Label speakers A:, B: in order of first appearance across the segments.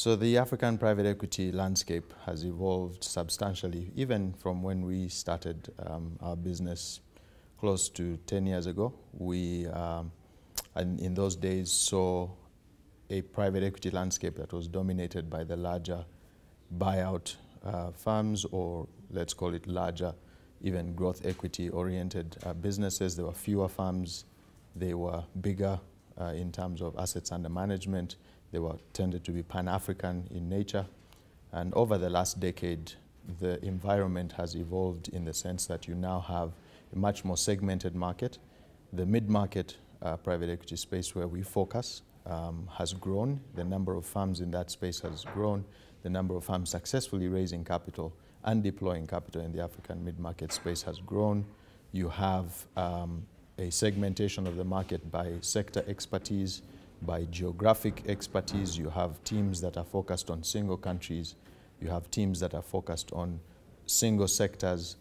A: So the African private equity landscape has evolved substantially, even from when we started our business close to 10 years ago. We, and in those days, saw a private equity landscape that was dominated by the larger buyout firms, or let's call it larger, even growth equity-oriented businesses. There were fewer firms. They were bigger in terms of assets under management. They were tended to be Pan-African in nature. And over the last decade, the environment has evolved in the sense that you now have a much more segmented market. The mid-market private equity space where we focus has grown. The number of firms in that space has grown. The number of firms successfully raising capital and deploying capital in the African mid-market space has grown. You have a segmentation of the market by sector expertise, by geographic expertise. You have teams that are focused on single countries. You have teams that are focused on single sectors.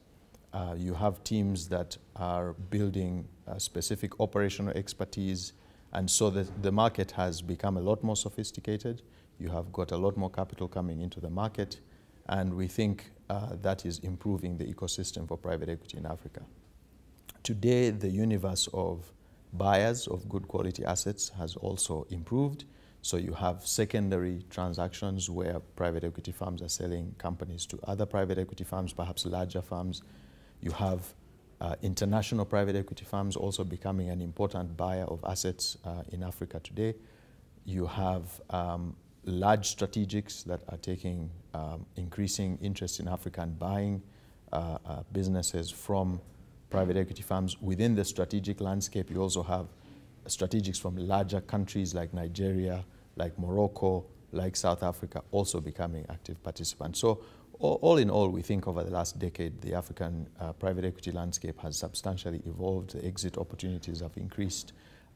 A: You have teams that are building specific operational expertise. And so the market has become a lot more sophisticated. You have got a lot more capital coming into the market. And we think that is improving the ecosystem for private equity in Africa. Today, the universe of buyers of good quality assets has also improved. So you have secondary transactions where private equity firms are selling companies to other private equity firms, perhaps larger firms. You have international private equity firms also becoming an important buyer of assets in Africa today. You have large strategics that are taking increasing interest in Africa and buying businesses from private equity firms. Within the strategic landscape, you also have strategics from larger countries like Nigeria, like Morocco, like South Africa, also becoming active participants. So all in all, we think over the last decade, the African private equity landscape has substantially evolved. The exit opportunities have increased.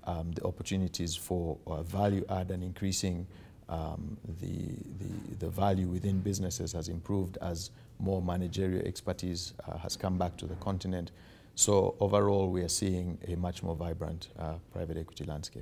A: The opportunities for value add and increasing the value within businesses has improved as more managerial expertise has come back to the continent. So overall, we are seeing a much more vibrant private equity landscape.